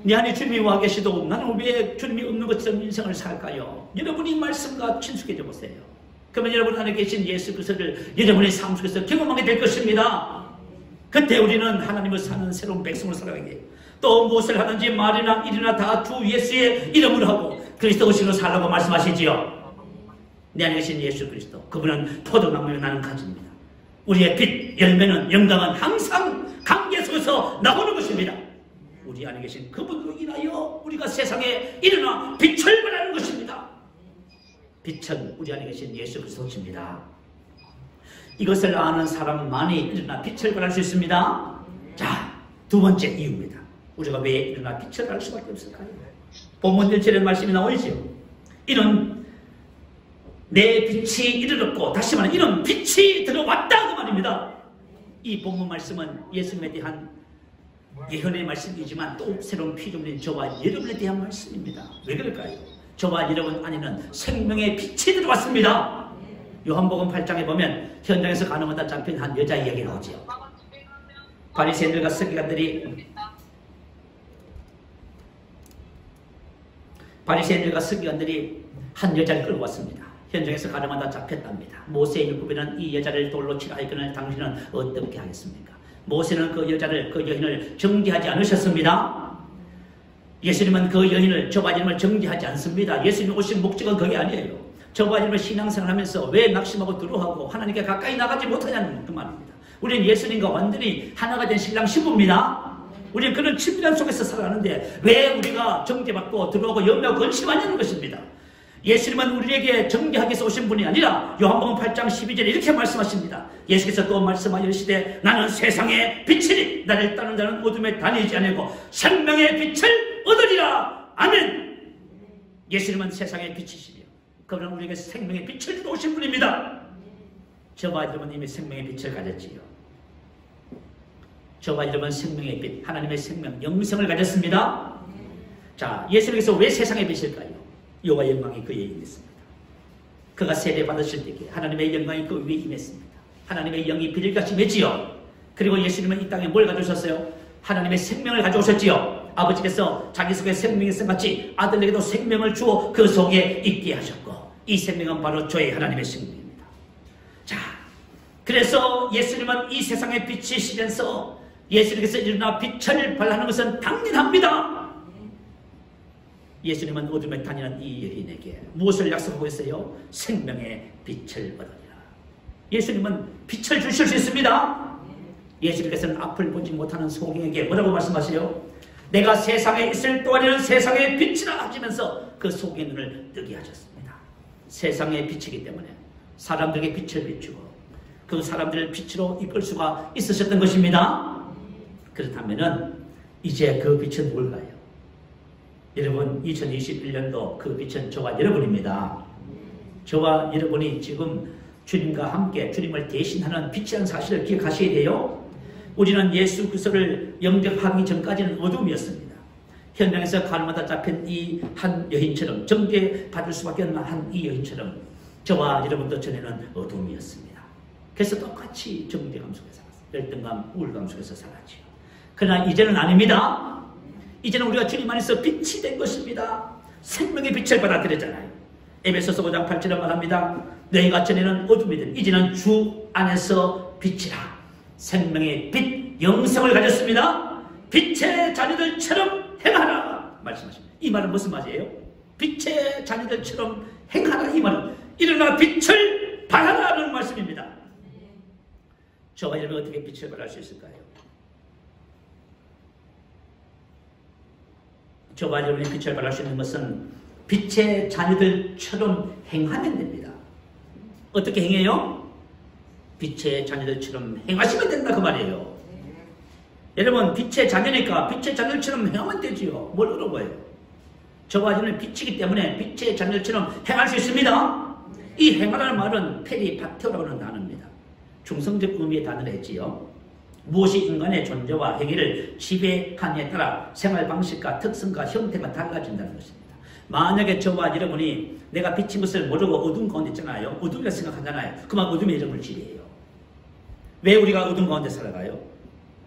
내 안에 주님이 와 계시도 나는 왜 주님이 없는 것처럼 인생을 살까요? 여러분이 말씀과 친숙해져 보세요. 그러면 여러분 안에 계신 예수 그리스도를 여러분의 삶 속에서 경험하게 될 것입니다. 그때 우리는 하나님을 사는 새로운 백성으로 살아가게, 또 무엇을 하든지 말이나 일이나 다 주 예수의 이름으로 하고 그리스도 의식으로 살라고 말씀하시지요. 내 안에 계신 예수 그리스도, 그분은 포도나무에 나는 가지입니다. 우리의 빛, 열매는, 영광은 항상 관계 속에서 나오는 것입니다. 우리 안에 계신 그분으로 인하여 우리가 세상에 일어나 빛을 발하는 것입니다. 빛은 우리 안에 계신 예수 그리스도입니다. 이것을 아는 사람만이 일어나 빛을 발할 수 있습니다. 자, 두 번째 이유입니다. 우리가 왜 일어나 빛을 발할 수밖에 없을까요? 본문 1절의 말씀이 나오죠. 이는 내 빛이 이르렀고, 다시 말하면 이는 빛이 들어왔다 그 말입니다. 이 본문 말씀은 예수님에 대한 예언의 말씀이지만 또 새로운 피조물인 저와 여러분에 대한 말씀입니다. 왜 그럴까요? 저와 여러분 안에는 생명의 빛이 들어왔습니다. 요한복음 8장에 보면 현장에서 가늠하다 잡힌 한 여자 이야기 나오죠. 바리새인들과 서기관들이 한 여자를 끌고 왔습니다. 현장에서 가늠하다 잡혔답니다. 모세의 율법에는 이 여자를 돌로 치라 하였거늘 당신은 어떻게 하겠습니까? 모세는 그 여인을 정죄하지 않으셨습니다. 예수님은 그 여인을, 저와 여러분을 정죄하지 않습니다. 예수님이 오신 목적은 그게 아니에요. 저와 여러분을 신앙생활하면서 왜 낙심하고 두려워하고 하나님께 가까이 나가지 못하냐는 그 말입니다. 우리는 예수님과 완전히 하나가 된 신랑 신부입니다. 우리는 그런 친밀함 속에서 살아가는데 왜 우리가 정죄받고 들어오고 염려하고 근심하냐는 것입니다. 예수님은 우리에게 정죄하기 위해서 오신 분이 아니라 요한복음 8장 12절에 이렇게 말씀하십니다. 예수께서 또 말씀하여 이르시되 나는 세상의 빛이니 나를 따르는 자는 어둠에 다니지 아니하고 생명의 빛을 얻으리라. 아멘. 예수님은 세상의 빛이시며 그분은 우리에게 생명의 빛을 주러 오신 분입니다. 저와 여러분 이미 생명의 빛을 가졌지요. 저와 여러분 생명의 빛, 하나님의 생명, 영생을 가졌습니다. 자, 예수님께서 왜 세상의 빛일까요? 여호와의 영광이 그에 임했습니다. 그가 세례 받으실 때에 하나님의 영광이 그 위에 임했습니다. 하나님의 영이 비를같이 맺지요. 그리고 예수님은 이 땅에 뭘 가져오셨어요? 하나님의 생명을 가져오셨지요. 아버지께서 자기 속에 생명이 있음같이 아들에게도 생명을 주어 그 속에 있게 하셨고 이 생명은 바로 저의 하나님의 생명입니다. 자, 그래서 예수님은 이 세상의 빛이시면서 예수님께서 일어나 빛을 발하는 것은 당연합니다. 예수님은 어둠에 다니는 이 여인에게 무엇을 약속하고 있어요? 생명의 빛을 얻으리라. 예수님은 빛을 주실 수 있습니다. 예수님께서는 앞을 보지 못하는 소경에게 뭐라고 말씀하세요? 내가 세상에 있을 동안에는 세상의 빛이라 하시면서 그 소경의 눈을 뜨게 하셨습니다. 세상의 빛이기 때문에 사람들에게 빛을 비추고 그 사람들을 빛으로 이끌 수가 있으셨던 것입니다. 그렇다면 이제 그 빛은 뭘까요? 여러분 2021년도 그 빛은 저와 여러분입니다. 저와 여러분이 지금 주님과 함께 주님을 대신하는 빛이라는 사실을 기억하셔야 돼요. 우리는 예수 그리스도를 영접하기 전까지는 어둠이었습니다. 현장에서 가늠하다 잡힌 이 한 여인처럼 정죄받을 수밖에 없는 한 이 여인처럼 저와 여러분도 전에는 어둠이었습니다. 그래서 똑같이 정죄감 속에 살았어요. 열등감, 우울감 속에서 살았지요. 그러나 이제는 아닙니다. 이제는 우리가 주님 안에서 빛이 된 것입니다. 생명의 빛을 받아들였잖아요. 에베소서 5장 8절에 말합니다. 너희가 전에는 어둠이든 이제는 주 안에서 빛이라. 생명의 빛, 영생을 가졌습니다. 빛의 자녀들처럼 행하라 말씀하십니다. 이 말은 무슨 말이에요? 빛의 자녀들처럼 행하라. 이 말은 일어나 빛을 발하라는 말씀입니다. 저와 여러분 어떻게 빛을 발할 수 있을까요? 저와 여러분이 빛을 발할 수 있는 것은 빛의 자녀들처럼 행하면 됩니다. 어떻게 행해요? 빛의 자녀들처럼 행하시면 된다 그 말이에요. 여러분 빛의 자녀니까 빛의 자녀들처럼 행하면 되지요. 뭘 어려워요? 저와 여러분은 빛이기 때문에 빛의 자녀들처럼 행할 수 있습니다. 이 행하라는 말은 페리파테오라고 하는 단어입니다. 중성적 의미의 단어를 했지요. 무엇이 인간의 존재와 행위를 지배하느냐에 따라 생활 방식과 특성과 형태가 달라진다는 것입니다. 만약에 저와 여러분이 내가 빛인 것을 모르고 어둠 가운데 있잖아요. 어둠이라 생각하잖아요. 그만 어둠이 여러분을 지배해요. 왜 우리가 어둠 가운데 살아가요?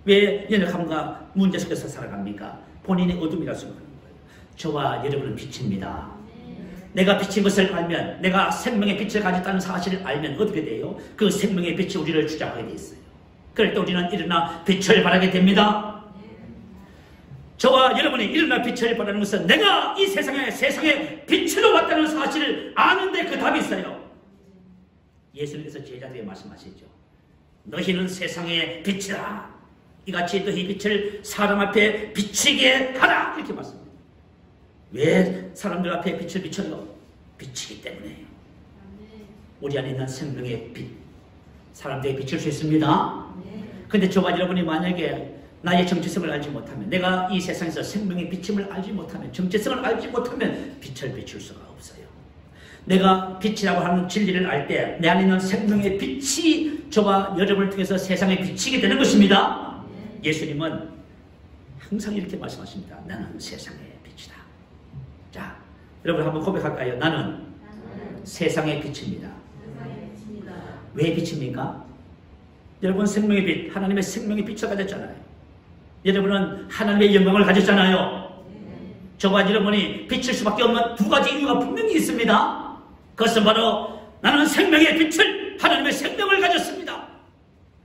왜 연약함과 문제 속에서 살아갑니까? 본인의 어둠이라 생각하는 거예요. 저와 여러분은 빛입니다. 내가 빛인 것을 알면, 내가 생명의 빛을 가졌다는 사실을 알면 어떻게 돼요? 그 생명의 빛이 우리를 주장하게 돼 있어요. 그럴 때 우리는 일어나 빛을 발하게 됩니다. 저와 여러분이 일어나 빛을 발하는 것은 내가 이 세상에 빛으로 왔다는 사실을 아는데 그 답이 있어요. 예수님께서 제자들에게 말씀하시죠. 너희는 세상의 빛이라. 이같이 너희 빛을 사람 앞에 비치게 하라. 이렇게 말씀합니다. 왜 사람들 앞에 빛을 비춰요? 빛이기 때문에요. 우리 안에 있는 생명의 빛, 사람들에게 비칠 수 있습니다. 근데 저와 여러분이 만약에 나의 정체성을 알지 못하면, 내가 이 세상에서 생명의 비침을 알지 못하면, 정체성을 알지 못하면 빛을 비출 수가 없어요. 내가 빛이라고 하는 진리를 알 때 내 안에 있는 생명의 빛이 저와 여러분을 통해서 세상에 비치게 되는 것입니다. 예수님은 항상 이렇게 말씀하십니다. 나는 세상의 빛이다. 자, 여러분 한번 고백할까요? 나는 세상의 빛입니다. 왜 빛입니까? 여러분 생명의 빛, 하나님의 생명의 빛을 가졌잖아요. 여러분은 하나님의 영광을 가졌잖아요. 저와 여러분이 비칠 수밖에 없는 두 가지 이유가 분명히 있습니다. 그것은 바로 나는 생명의 빛을, 하나님의 생명을 가졌습니다.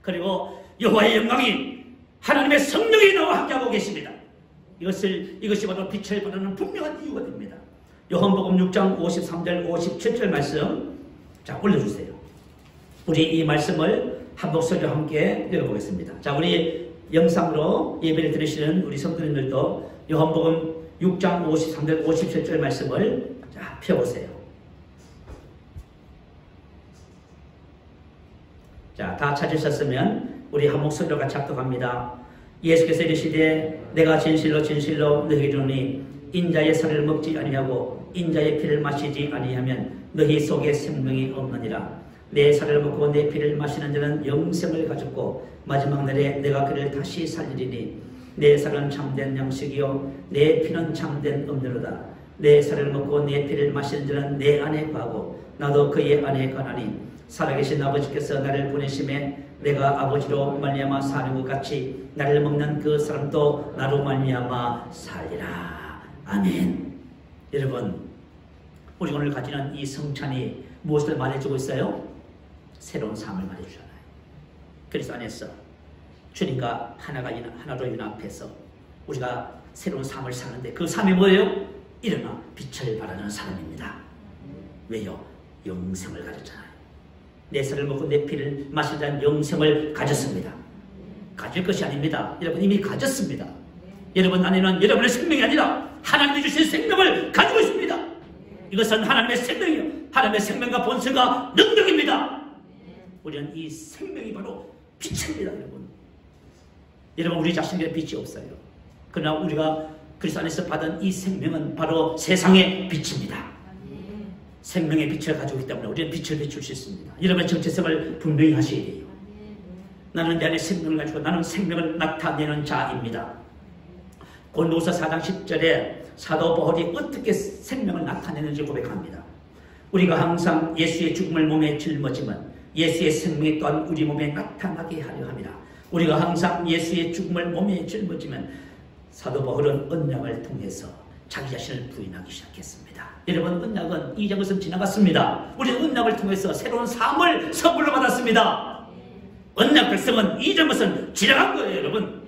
그리고 여호와의 영광이 하나님의 성령이 나와 함께하고 계십니다. 이것이 바로 빛을 발하는 분명한 이유가 됩니다. 요한복음 6장 53절 57절 말씀, 자 올려주세요. 우리 이 말씀을 한 목소리와 함께 읽어보겠습니다. 자, 우리 영상으로 예배를 드리시는 우리 성도님들도 요한복음 6장 53절 57절 말씀을 자, 펴보세요. 자, 다 찾으셨으면 우리 한 목소리로 같이 합독합니다. 예수께서 이르시되 내가 진실로 진실로 너희에게 이르노니 인자의 살을 먹지 아니하고 인자의 피를 마시지 아니하면 너희 속에 생명이 없느니라. 내 살을 먹고 내 피를 마시는 자는 영생을 가졌고 마지막 날에 내가 그를 다시 살리리니 내 살은 참된 양식이요 내 피는 참된 음료로다. 내 살을 먹고 내 피를 마시는 자는 내 안에 거하고 나도 그의 안에 거하니 살아계신 아버지께서 나를 보내심에 내가 아버지로 말미암아 사는 것 같이 나를 먹는 그 사람도 나로 말미암아 살리라. 아멘. 여러분, 우리 오늘 가지는 이 성찬이 무엇을 말해주고 있어요? 새로운 삶을 말해주잖아요. 그리스도 안에서 주님과 하나로 연합해서 우리가 새로운 삶을 사는데 그 삶이 뭐예요? 일어나 빛을 발하는 사람입니다. 왜요? 영생을 가졌잖아요. 내 살을 먹고 내 피를 마신 자는 영생을 가졌습니다. 가질 것이 아닙니다. 여러분 이미 가졌습니다. 여러분 안에는 여러분의 생명이 아니라 하나님이 주신 생명을 가지고 있습니다. 이것은 하나님의 생명이요 하나님의 생명과 본성과 능력입니다. 우리는 이 생명이 바로 빛입니다. 여러분 우리 자신에게 빛이 없어요. 그러나 우리가 그리스도 안에서 받은 이 생명은 바로 세상의 빛입니다. 생명의 빛을 가지고 있기 때문에 우리는 빛을 비출 수 있습니다. 여러분의 정체성을 분명히 하셔야 돼요. 나는 내 안에 생명을 가지고 나는 생명을 나타내는 자입니다. 고린도후서 4장 10절에 사도 바울이 어떻게 생명을 나타내는지 고백합니다. 우리가 항상 예수의 죽음을 몸에 짊어지면 예수의 생명이 또한 우리 몸에 나타나게 하려 합니다. 우리가 항상 예수의 죽음을 몸에 짊어지면 사도 바울은 언약을 통해서 자기 자신을 부인하기 시작했습니다. 여러분 언약은 이전 것은 지나갔습니다. 우리는 언약을 통해서 새로운 삶을 선물로 받았습니다. 언약 백성은 이전 것은 지나간 거예요. 여러분.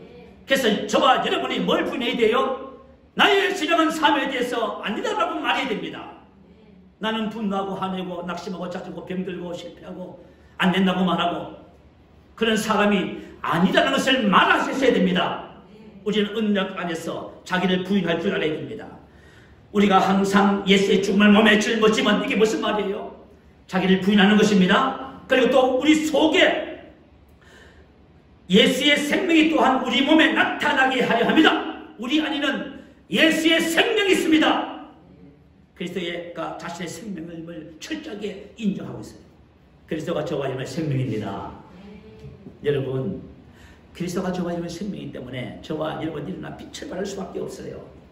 그래서 저와 여러분이 뭘 부인해야 돼요? 나의 지나간 삶에 대해서 아니다라고 말해야 됩니다. 나는 분노하고 화내고 낙심하고 짜증고 병들고 실패하고 안 된다고 말하고 그런 사람이 아니라는 것을 말하셔야 됩니다. 우리는 언약 안에서 자기를 부인할 줄 알아야 됩니다. 우리가 항상 예수의 죽음을 몸에 짊어지면 이게 무슨 말이에요? 자기를 부인하는 것입니다. 그리고 또 우리 속에 예수의 생명이 또한 우리 몸에 나타나게 하려 합니다. 우리 안에는 예수의 생명이 있습니다. 그리스도가 자신의 생명을 철저하게 인정하고 있어요. 그리스도가 저와 여러분의 생명입니다. 여러분 그리스도가 저와 여러분의 생명이기 때문에 저와 여러분 일어나 빛을 발할 수밖에 없어요.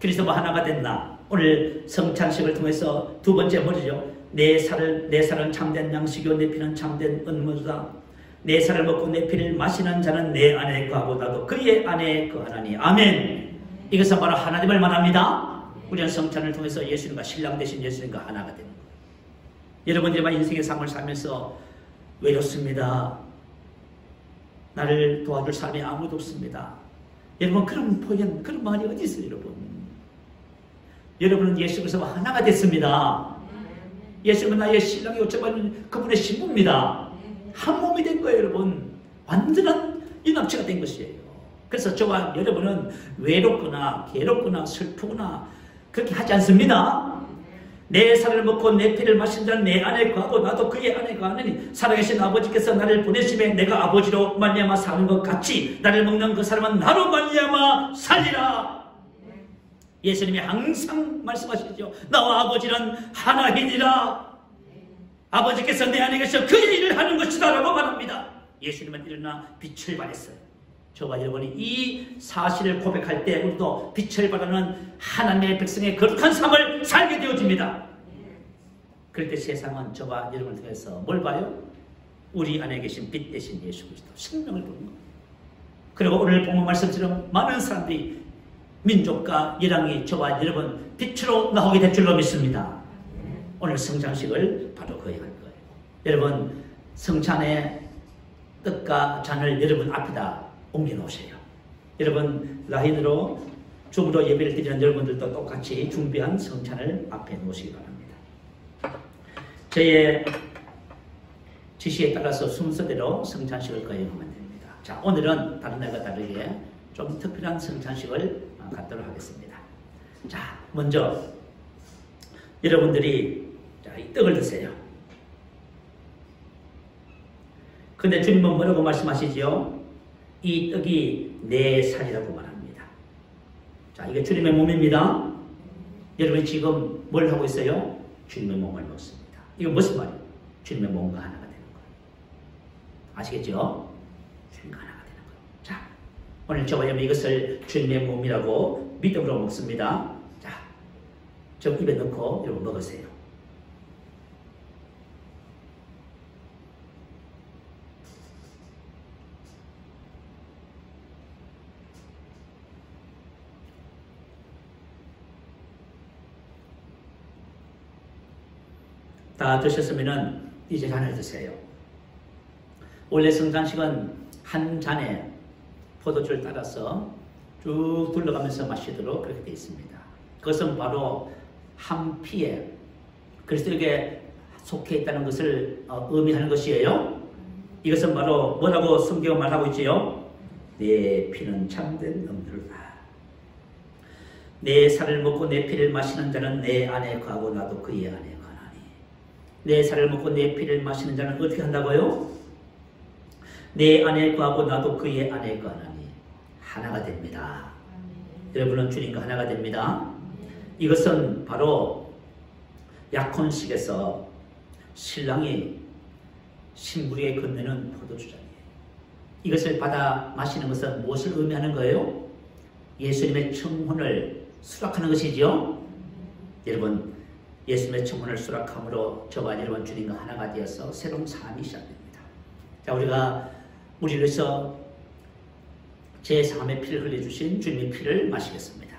그리스도와 하나가 됐나? 오늘 성찬식을 통해서 두 번째 뭐죠? 내 살은 참된 양식이요 내 피는 참된 은무다. 내 살을 먹고 내 피를 마시는 자는 내 안에 거하고 나도 그의 안에 거하나니. 아멘. 이것은 바로 하나님을 말합니다. 우리는 성찬을 통해서 예수님과 신랑 되신 예수님과 하나가 되는 거예요. 여러분들과 인생의 삶을 살면서 외롭습니다. 나를 도와줄 사람이 아무도 없습니다. 여러분 그런 표현, 그런 말이 어디 있어요? 여러분은 예수 그리스도와 하나가 됐습니다. 예수님은 나의 신랑이고 저는 그분의 신부입니다. 한 몸이 된 거예요. 여러분 완전한 연합체가 된 것이에요. 그래서 저와 여러분은 외롭거나 괴롭거나 슬프거나 그렇게 하지 않습니다. 내 살을 먹고 내 피를 마신 자는 내 안에 거하고 나도 그의 안에 거하느니 살아계신 아버지께서 나를 보내심에 내가 아버지로 말미암아 사는 것 같이 나를 먹는 그 사람은 나로 말미암아 살리라. 예수님이 항상 말씀하시죠. 나와 아버지는 하나이니라. 아버지께서 내 안에 계셔 그의 일을 하는 것이다 라고 말합니다. 예수님은 일어나 빛을 발했어요. 저와 여러분이 이 사실을 고백할 때 우리도 빛을 발하는 하나님의 백성의 거룩한 삶을 살게 되어집니다. 그럴 때 세상은 저와 여러분을 통해서 뭘 봐요? 우리 안에 계신 빛 대신 예수 그리스도 생명을 보는 거예요. 그리고 오늘 본문 말씀처럼 많은 사람들이 민족과 열왕이 저와 여러분 빛으로 나오게 될 줄로 믿습니다. 오늘 성찬식을 바로 거행할 거예요. 여러분 성찬의 떡과 잔을 여러분 앞에다 옮겨 놓으세요. 여러분 라인으로 줌으로 예배를 드리는 여러분들도 똑같이 준비한 성찬을 앞에 놓으시기 바랍니다. 저의 지시에 따라서 순서대로 성찬식을 거행하면 됩니다. 자, 오늘은 다른 날과 다르게 좀 특별한 성찬식을 갖도록 하겠습니다. 자, 먼저 여러분들이 자, 이 떡을 드세요. 근데 주님은 뭐라고 말씀하시죠? 이 떡이 내 살이라고 말합니다. 자, 이게 주님의 몸입니다. 여러분이 지금 뭘 하고 있어요? 주님의 몸을 먹습니다. 이거 무슨 말이에요? 주님의 몸과 하나가 되는 거예요. 아시겠죠? 주님과 하나가 되는 거예요. 자, 오늘 저와 여러분 이것을 주님의 몸이라고 믿음으로 먹습니다. 자, 저 입에 넣고 여러분 먹으세요. 다 드셨으면은 이제 잔을 드세요. 원래 성찬식은 한 잔에 포도주를 따라서 쭉 둘러가면서 마시도록 그렇게 되어 있습니다. 그것은 바로 한 피에 그리스도에게 속해 있다는 것을 의미하는 것이에요. 이것은 바로 뭐라고 성경은 말하고 있지요? 내 피는 참된 음료다. 내 살을 먹고 내 피를 마시는 자는 내 안에 거하고 나도 그의 안에 거하나니. 내 살을 먹고 내 피를 마시는 자는 어떻게 한다고요? 내 안에 거하고 나도 그의 안에 거하나니 하나가 됩니다. 여러분은 주님과 하나가 됩니다. 이것은 바로 약혼식에서 신랑이 신부에게 건네는 포도주잔이에요. 이것을 받아 마시는 것은 무엇을 의미하는 거예요? 예수님의 청혼을 수락하는 것이지요. 여러분, 예수님의 청혼을 수락함으로 저와 여러분 주님과 하나가 되어서 새로운 삶이 시작됩니다. 자, 우리를 위해서 제3의 피를 흘려주신 주님의 피를 마시겠습니다.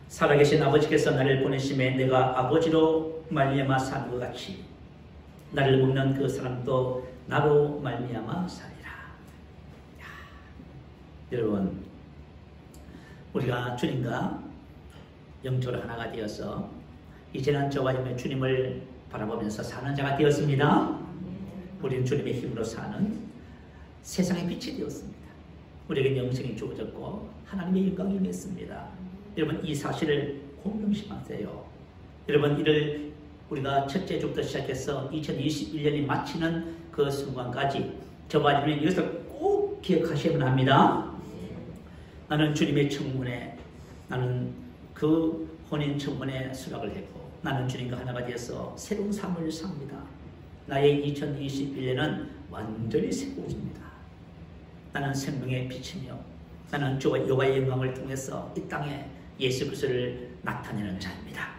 살아계신 아버지께서 나를 보내심에 내가 아버지로 말미암아 사는 것 같이 나를 먹는 그 사람도 나로 말미암아 살리라. 여러분, 우리가 주님과 영적으로 하나가 되어서 이제는 저와 여러분 주님을 바라보면서 사는 자가 되었습니다. 우리는 주님의 힘으로 사는 세상의 빛이 되었습니다. 우리에게 영생이 주어졌고 하나님의 영광이 임했습니다. 여러분, 이 사실을 꼭 명심하세요. 여러분, 이를 우리가 첫째 주부터 시작해서 2021년이 마치는 그 순간까지 저와 여러분이 이것을 꼭 기억하셔야만 합니다. 나는 주님의 청문회, 나는 그 혼인 청문회 수락을 했고 나는 주님과 하나가 되어서 새로운 삶을 삽니다. 나의 2021년은 완전히 새로워집니다. 나는 생명의 빛이며 나는 주와 여호와의 영광을 통해서 이 땅에 예수 그리스도를 나타내는 자입니다.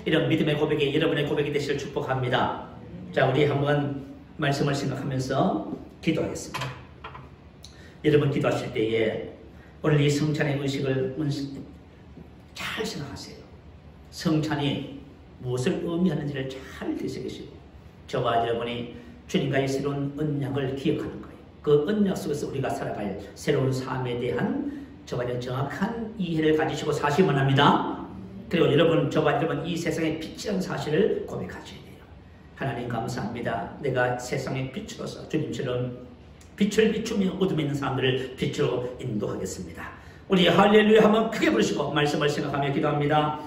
이런 믿음의 고백이 여러분의 고백이 되시길 축복합니다. 자, 우리 한번 말씀을 생각하면서 기도하겠습니다. 여러분 기도하실 때에 오늘 이 성찬의 의식을 잘 생각하세요. 성찬이 무엇을 의미하는지를 잘 되새기시고 저와 여러분이 주님과의 새로운 언약을 기억하는 거예요. 그 언약 속에서 우리가 살아갈 새로운 삶에 대한 저와 여러분 정확한 이해를 가지시고 사시면 합니다. 그리고 여러분, 저와 여러분 이 세상의 빛이라는 사실을 고백하셔야 돼요. 하나님 감사합니다. 내가 세상의 빛으로서 주님처럼 빛을 비추며 어둠에 있는 사람들을 빛으로 인도하겠습니다. 우리 할렐루야 한번 크게 부르시고 말씀을 생각하며 기도합니다.